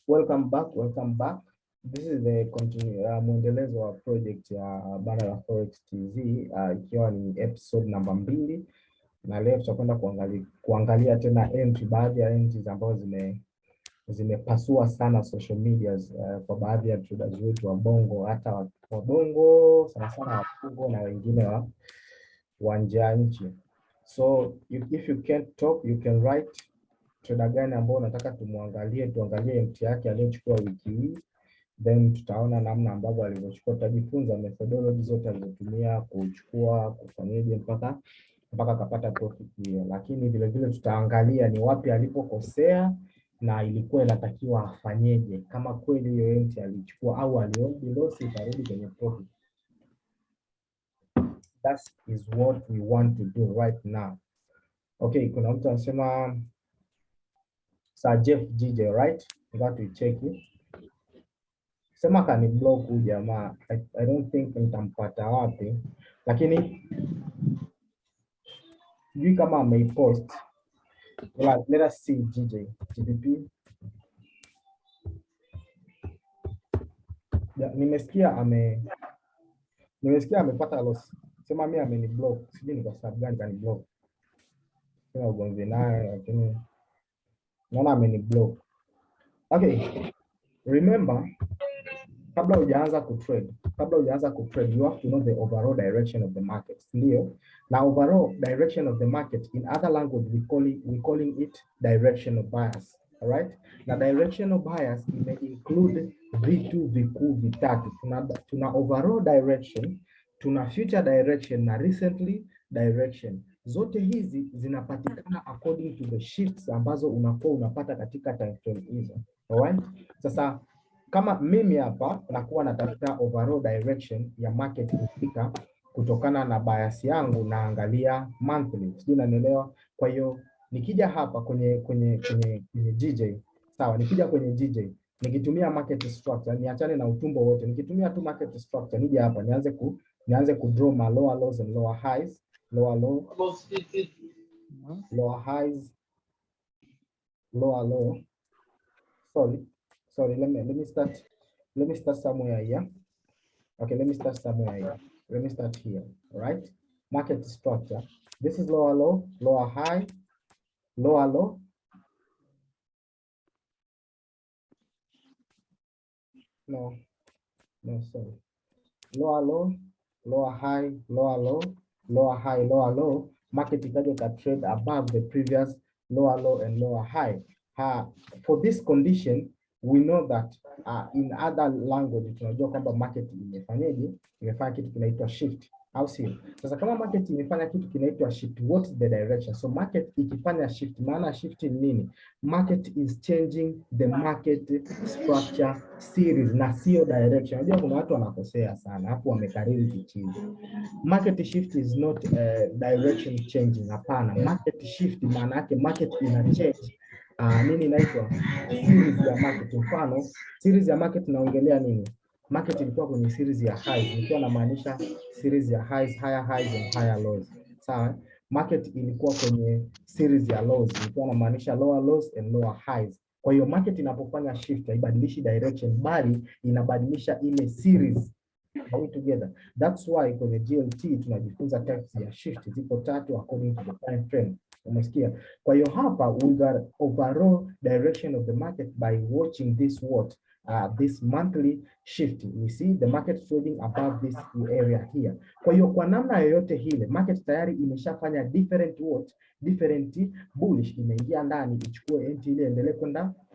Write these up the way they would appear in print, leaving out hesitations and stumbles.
Welcome back. This is the mwendelezo wa project ya Banda la Forex TZ, ikiwa ni episode namba 2, na leo tutakwenda kuangalia tena entry, baadhi ya entries ambazo zimepasua sana social medias, kwa baadhi ya traders wetu wa Bongo, hata wa Bongo sana wa Bongo na wengine wa nje ya nchi. So if you can't talk, you can write. Trader gani ambao unataka tuangalie entry yake aliyochukua wiki hii, then tutaona namna ambavyo alivyochukua, tutajifunza methodology zote alizotumia kuchukua, kufanyaje mpaka akapata profit hiyo. Lakini vile vile tutaangalia ni wapi alipokosea na ilikuwa inatakiwa afanyeje kama kweli hiyo entry alichukua au aliomba loss itarudi kwenye profit. That is what we want to do right now. Okay, kuna mtu anasema Sir Jeff GJ, right? Got to check it. Sema kani block huyu jamaa. I don't think nitampata wapi. Lakini sijui kama ameipost. Let us see GJ. GBP. Nimesikia amepata loss. Sema mimi ameniblock. Sijui ni kwa sababu gani kaniblock. Sina ugomvi naye, lakini naona ameniblock. Okay. Remember, kabla hujaanza kutrade, you have to know the overall direction of the market. Ndio. Now, overall direction of the market, in other language we calling it directional bias. All right? Na directional bias may include vitu vikuu vitatu. Tuna overall direction, tuna future direction na recently direction. Zote hizi zinapatikana according to the shifts ambazo unakuwa unapata katika time frame hizo. Alright? Sasa kama mimi hapa nakuwa natafuta overall direction ya market kufika kutokana na bias yangu, naangalia monthly. Sijui unanielewa? Kwa hiyo nikija hapa kwenye GJ, sawa, nikija kwenye GJ, nikitumia market structure, niachane na utumbo wote. Nikitumia tu market structure, nije hapa nianze ku draw my lower lows and lower highs, lower low, lower highs, lower low. Sorry, let me start somewhere here. Okay, let me start somewhere here. Let me start here, right? Market structure. This is lower low, lower high, lower low. No, sorry. Lower low, lower high, lower low, lower high, lower low. Market ikaja ka trade above the previous lower low and lower high. For this condition, we know that in other language tunajua kwamba market imefanya kitu kinaitwa shift, au sio? Sasa kama market imefanya kitu kinaitwa shift, what is the direction? So market ikifanya shift, maana shift ni nini? Market is changing the market structure series na sio direction. Unajua kuna watu wanakosea sana hapo, wamekariri kichini. Market shift is not direction changing, hapana. Market shift maana yake market ina change nini inaitwa series ya market. Mfano series ya market naongelea nini? Market ilikuwa kwenye series ya highs, nikiwa namaanisha series ya highs, higher highs and higher lows. Sawa? Market ilikuwa kwenye series ya lows, nikiwa namaanisha lower lows and lower highs. Kwa hiyo market inapofanya shift haibadilishi direction, bali inabadilisha ile series. Are we together? That's why kwenye GLT tunajifunza types ya shift, ziko 3 according to the time frame. Umesikia? Kwa hiyo hapa we got overall direction of the market by watching this this monthly shift. We see the market trading above this area here. Kwa hiyo kwa namna yoyote ile market tayari imeshafanya different bullish, imeingia ndani ichukue entry ile, endelee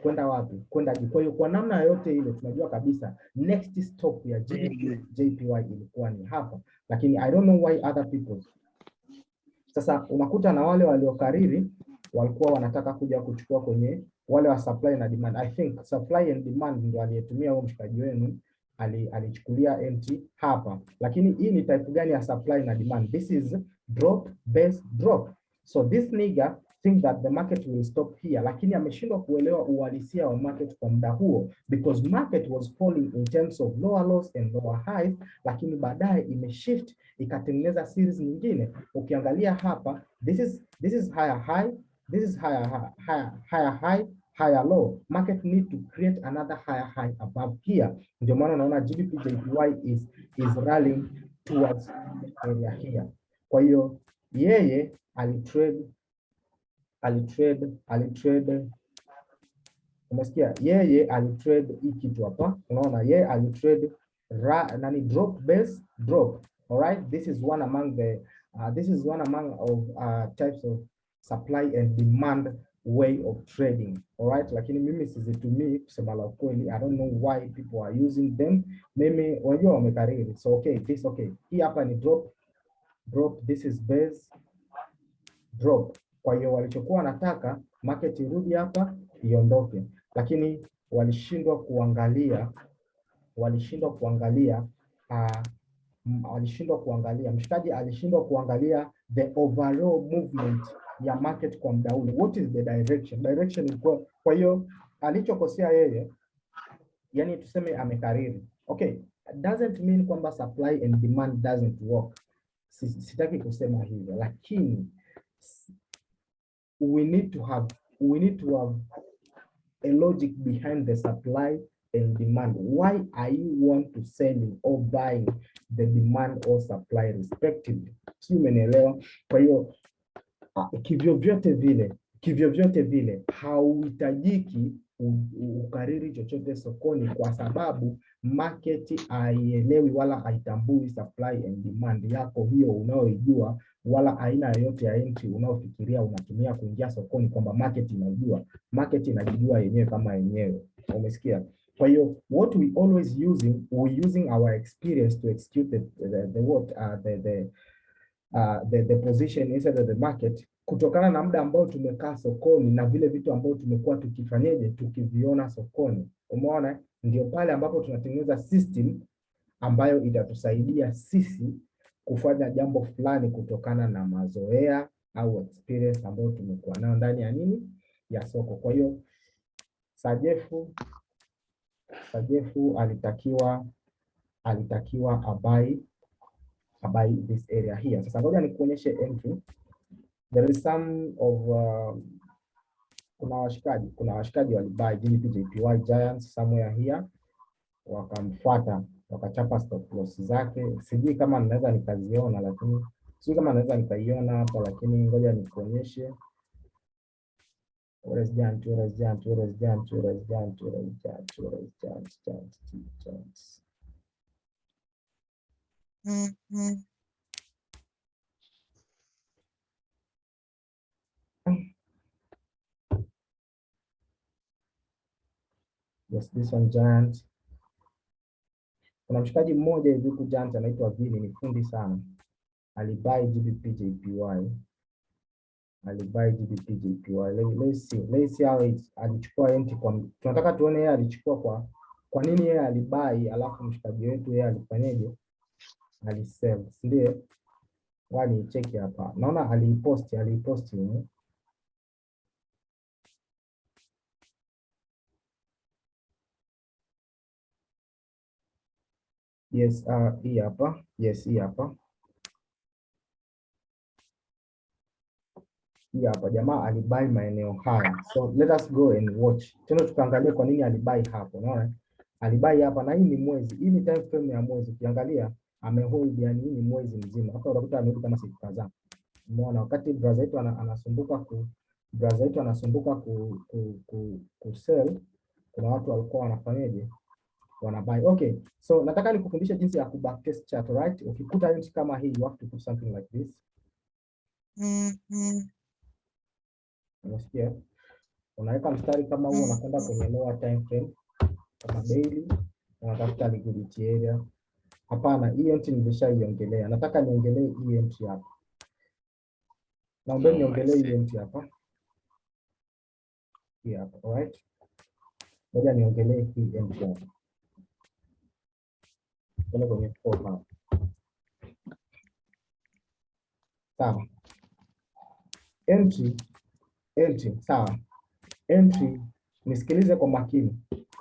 kwenda wapi? Kwenda juu. Kwa hiyo kwa namna yoyote ile tunajua kabisa next stop ya JPY ilikuwa ni hapa, lakini I don't know why other people. Sasa unakuta na wale waliokariri walikuwa wanataka kuja kuchukua kwenye wale wa supply na demand. I think supply and demand ndio aliyetumia huo mshikaji wenu, alichukulia entry hapa. Lakini hii ni type gani ya supply na demand? This is drop base drop. So this nigga think that the market will stop here, lakini ameshindwa kuelewa uhalisia wa market kwa muda huo, because market was falling in terms of lower lows and lower highs, lakini baadaye imeshift ikatengeneza series nyingine. Ukiangalia hapa, this is higher high, this is higher high, higher low, market need to create another higher high above here. Ndio maana unaona GBP/JPY is rallying towards area here. Kwa hiyo yeye alitrade, umesikia? Yeye alitrade hii kitu hapa, unaona yeye alitrade drop base drop. All right, this is one among the types of supply and demand way of trading. All right, lakini mimi sizitumii kusema la kweli. I don't know why people are using them. Mimi wajua wamekariri. So okay, this okay. Hii hapa ni drop, this is base, drop. Kwa hiyo walichokuwa wanataka market irudi hapa iondoke, lakini walishindwa kuangalia, mshikaji alishindwa kuangalia the overall movement ya market kwa muda ule. What is the direction? Direction ilikuwa, kwa hiyo alichokosea yeye, yani tuseme amekariri. Okay, doesn't mean kwamba supply and demand doesn't work. Sitaki kusema hivyo, lakini we need to have a logic behind the supply and demand. Why are you want to selling or buying the demand or supply respectively? Si umenielewa? Kwa hiyo kivyo vyote vile hauhitajiki ukariri chochote sokoni, kwa sababu market haielewi wala haitambui supply and demand yako hiyo unaoijua, wala aina yoyote ya entry unaofikiria unatumia kuingia sokoni, kwamba market inajua. Market inajijua yenyewe kama yenyewe. Umesikia? Kwa hiyo what we always using our experience to execute the position inside of the market, kutokana na muda ambao tumekaa sokoni na vile vitu ambao tumekuwa tukiviona sokoni. Umeona? Ndio pale ambapo tunatengeneza system ambayo itatusaidia sisi kufanya jambo fulani kutokana na mazoea au experience ambayo tumekuwa nayo ndani ya nini, ya soko. Kwa hiyo Sajefu alitakiwa abai this area here. Sasa ngoja nikuonyeshe entry. There is some of kuna washikaji walibuy GBP/JPY Giants somewhere here, wakamfuata wakachapa stop loss zake. Sijui kama naweza nikaziona, lakini sijui kama naweza nikaiona hapa, lakini ngoja nikuonyeshe. Where is Giant? Yes, this one Giant. Kuna mshikaji mmoja hivi huku Giant anaitwa Vili, ni fundi sana. Alibuy GBP/JPY. Let's see how alichukua entry kwa, tunataka tuone yeye alichukua kwa nini yeye alibuy, alafu mshikaji wetu yeye alifanyaje? Alisell. Ndio wani check hapa. Naona alipost huko. Yes, hii hapa. Yes, hii hapa. Hii hapa jamaa alibuy maeneo haya. So let us go and watch. Tena tukaangalia kwa nini alibuy hapo. Unaona? Alibuy hapa, na hii ni mwezi. Hii ni time frame ya mwezi. Ukiangalia amehold, yani hii ni mwezi mzima. Hapa utakuta amerudi kama siku kadhaa. Umeona? Wakati brother yetu anasumbuka ku sell, kuna watu walikuwa wanafanyaje? Wanabuy. Okay. So nataka nikufundishe jinsi ya ku backtest chart, right? Ukikuta entry kama hii, you have to put something like this. Unasikia? Unaweka mstari kama huo, unakwenda kwenye lower time frame kama daily, unatafuta liquidity area. Hapana, hii entry nimeshaiongelea. Nataka niongelee hii entry hapa. Naomba niongelee hii entry hapa. Hii hapa, alright? Ngoja niongelee hii entry hapa. Kuna kwenye hapa. Sawa. Entry, sawa. Entry, nisikilize kwa makini.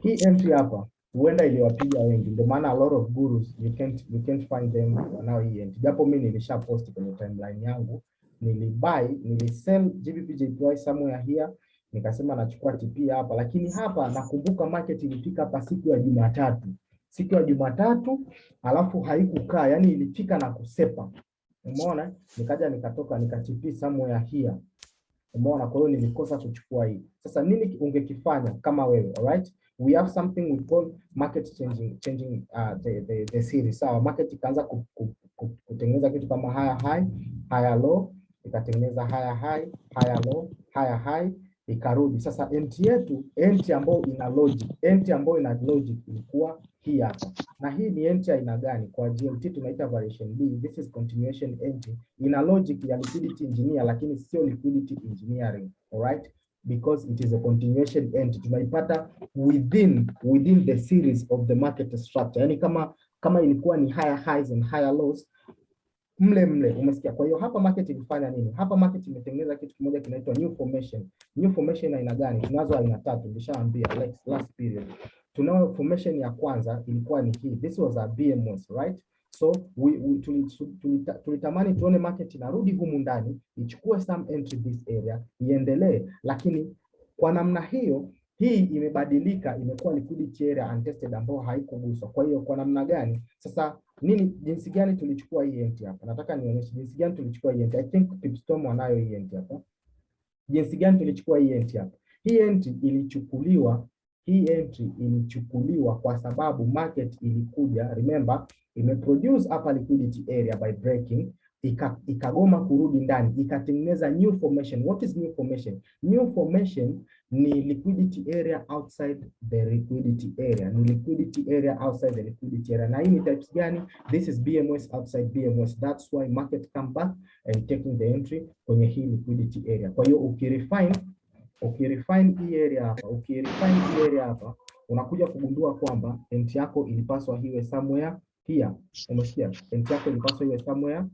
Hii entry hapa huenda iliwapiga wengi, ndio maana a lot of gurus you can't find them wanao hii entry. Japo mimi nilisha post kwenye timeline yangu, nilisell GBP/JPY somewhere here, nikasema nachukua TP hapa, lakini hapa nakumbuka market ilifika hapa siku ya Jumatatu. Siku ya Jumatatu alafu haikukaa, yani ilifika na kusepa. Umeona? Nikaja nikatoka nika TP somewhere here. Umeona? Kwa hiyo nilikosa kuchukua hii. Sasa nini ungekifanya kama wewe? Alright? We have something we call market changing the series. Sawa, market ikaanza kutengeneza kitu kama higher high, higher low, ikatengeneza higher high, higher low, higher high, ikarudi. Sasa entry yetu, entry ambayo ina logic ilikuwa hii hapa. Na hii ni entry aina gani? Kwa GLT tunaita variation B. This is continuation entry. Ina logic ya liquidity engineer, lakini sio liquidity engineering. Alright? Because it is a continuation entry. Tunaipata within the series of the market structure. Yani kama ilikuwa ni higher highs and higher lows, mle umesikia. Kwa hiyo hapa market ilifanya nini? Hapa market imetengeneza kitu kimoja kinaitwa new formation. New formation aina gani? Tunazo aina tatu, nilishaambia last period. Tunayo formation ya kwanza ilikuwa ni hii. This was a BMOS, right? So tulitamani tuone market inarudi humu ndani, ichukue some entry this area, iendelee, lakini kwa namna hiyo hii imebadilika, imekuwa liquidity area untested ambayo haikuguswa. Kwa hiyo kwa namna gani? Sasa jinsi gani tulichukua hii entry hapa? Nataka nionyeshe jinsi gani tulichukua hii entry. I think Pipstorm wanayo hii entry hapa. Jinsi gani tulichukua hii entry hapa? Hii entry ilichukuliwa kwa sababu market ilikuja, remember, imeproduce hapa liquidity area by breaking, ikagoma kurudi ndani, ikatengeneza new formation. What is new formation? New formation ni liquidity area outside the liquidity area. Ni liquidity area outside the liquidity area. Na hii ni types gani? This is BMOS outside BMOS. That's why market come back and taking the entry kwenye hii liquidity area. Kwa hiyo ukirefine hii area hapa, unakuja kugundua kwamba entry yako ilipaswa iwe somewhere here. Umesikia? Entry yako ilipaswa iwe somewhere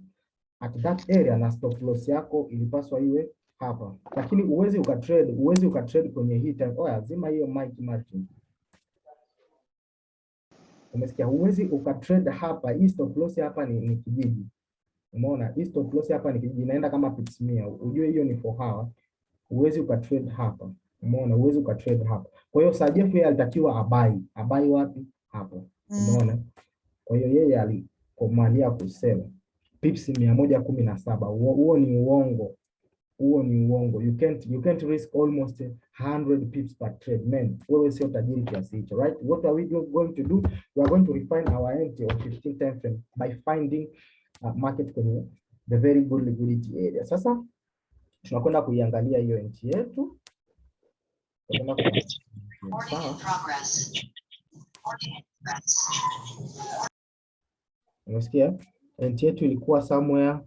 at that area na stop loss yako ilipaswa iwe hapa. Lakini uwezi ukatrade kwenye hii time. Oya, zima hiyo mic margin. Umesikia? Uwezi ukatrade hapa. Hii stop loss hapa ni kijiji. Umeona? Hii stop loss hapa ni kijiji, inaenda kama pips 100. Ujue hiyo ni for hour. Uwezi ukatrade hapa. Umeona? Uwezi ukatrade hapa. Kwa hiyo Sajef yeye alitakiwa abai wapi? Hapo. Umeona? Kwa hiyo yeye alikomalia kusema pips 117. Huo ni uongo. You can't risk almost 100 pips per trade, man. Wewe sio tajiri kiasi hicho, right? What are we going to do? We are going to refine our entry on 15 time frame by finding market kwenye the very good liquidity area. Sasa tunakwenda kuiangalia hiyo entry yetu. Unasikia? Entry yetu ilikuwa somewhere.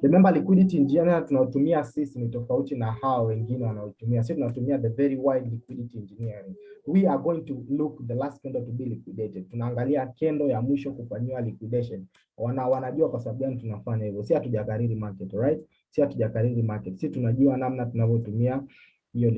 Remember, liquidity engineer tunaotumia sisi ni tofauti na hao wengine wanaotumia. Sisi tunatumia the very wide liquidity engineering. We are going to look the last candle to be liquidated. Tunaangalia kendo ya mwisho kufanywa liquidation. Wanajua kwa sababu gani tunafanya hivyo. Si hatujakariri market, right? Sisi tunajua namna tunavyotumia hiyo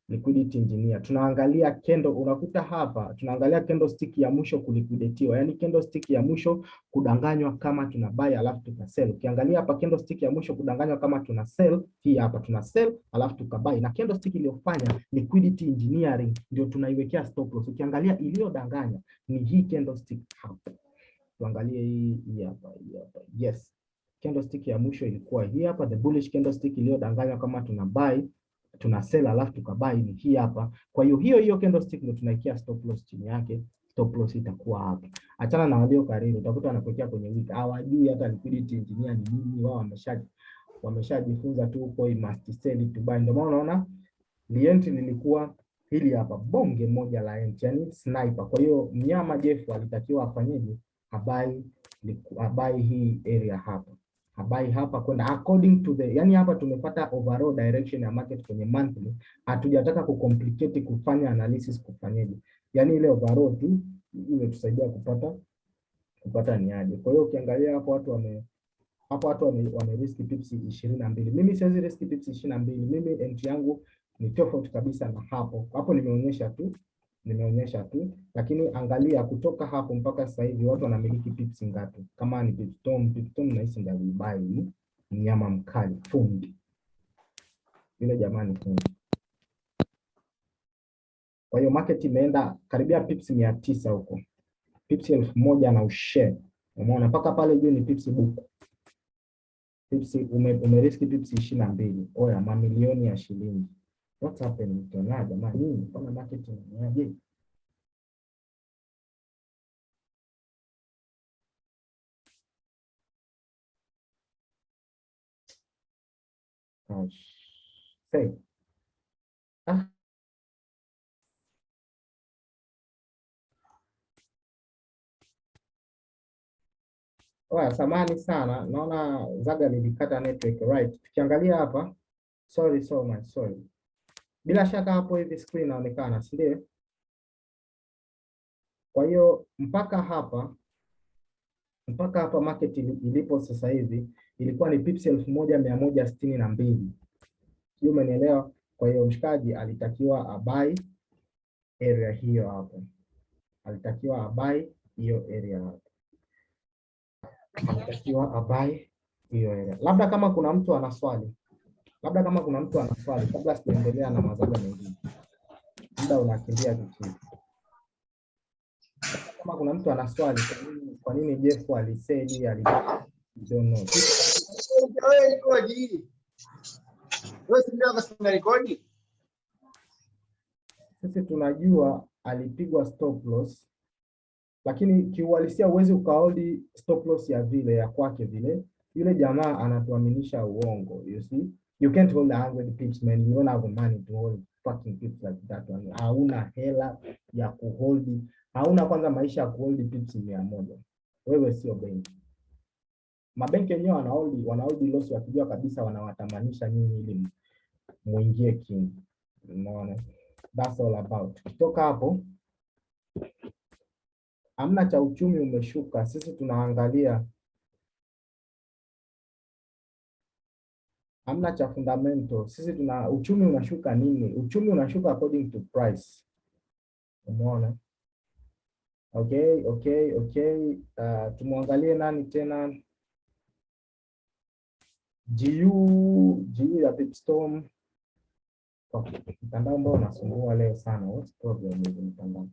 liquidity engineer. Tunaangalia kendo, unakuta hapa tunaangalia candlestick ya mwisho kuliquidatiwa, yani candlestick ya mwisho kudanganywa kama tuna buy alafu tuka sell. Ukiangalia hapa candlestick ya mwisho kudanganywa kama tuna sell, hii hapa tuna sell alafu tuka buy, na candlestick iliyofanya liquidity engineering ndio tunaiwekea stop loss. Ukiangalia iliyodanganya ni hii candlestick hapa. Tuangalie hii hapa. Yes. Candlestick ya mwisho ilikuwa hii hapa, the bullish candlestick iliyodanganywa kama tuna buy, tuna sell alafu tukabai ni hii hapa. Kwa hiyo candlestick ndio tunaikia stop loss chini yake. Stop loss itakuwa hapa. Achana na walio karibu, utakuta wanapokia kwenye wiki hawajui hata liquidity engineer ni nini. Wao wameshajifunza tu huko must sell to buy. Ndio maana unaona entry lilikuwa hili hapa, bonge moja la entry, yani sniper. Kwa hiyo mnyama Jeff alitakiwa afanyeje? Abai hii area hapa. Habai hapa kwenda according to the, yani hapa tumepata overall direction ya market kwenye monthly. Hatujataka kucomplicate kufanya analysis kufanyaje. Yani ile overall tu imetusaidia kupata ni aje. Kwa hiyo ukiangalia hapo watu wame risk pips 22. Mimi siwezi risk pips 22. Mimi entry yangu ni tofauti kabisa na hapo. Hapo nimeonyesha tu, lakini angalia kutoka hapo mpaka sasa hivi watu wanamiliki pips ngapi? Kama ni Pipstorm na hisi ndio buy, mnyama mkali fundi. yule jamani fundi. Kwa hiyo market imeenda karibia pips 900 huko, pips 1000 na ushare. Umeona mpaka pale juu ni pips buku. Pips umeriski pips 22. Oya, mamilioni ya shilingi. What's happening tena jamani? Mbona market inaje? Say. Oya, samahani sana. Naona Zaga nilikata network, right? Tukiangalia hapa. Sorry so much, sorry. Bila shaka hapo hivi screen inaonekana, si ndio? Kwa hiyo mpaka hapa market ilipo sasa hivi ilikuwa ni pips 1162. Sio, umenielewa? Kwa hiyo mshikaji alitakiwa abai area hiyo hapo. Alitakiwa abai hiyo area hapo. Alitakiwa abai hiyo area. Labda kama kuna mtu ana swali. Kabla sijaendelea na mazaga mengine. Muda unakimbia kitu. Kama kuna mtu ana swali, kwa nini Jeff alisedi don't know. Sisi tunajua alipigwa stop loss, lakini kiuhalisia uwezi ukahold stop loss ya vile ya kwake vile. Yule jamaa anatuaminisha uongo. You see, you can't hold 100 pips man, you don't have money to hold fucking pips like that one. Hauna hela ya kuhold, hauna kwanza maisha ya kuhold pips 100. Wewe sio benki. Mabenki yenyewe wanahold loss wakijua kabisa wanawatamanisha nyinyi ili muingie king. Unaona? That's all about. Kutoka hapo hamna cha uchumi umeshuka. Sisi tunaangalia hamna cha fundamental. Sisi uchumi unashuka nini? Uchumi unashuka according to price. Umeona? Okay. Tumwangalie nani tena? GU ya Bitstorm. Mtandao ambao unasumbua leo sana. What's problem with mtandao?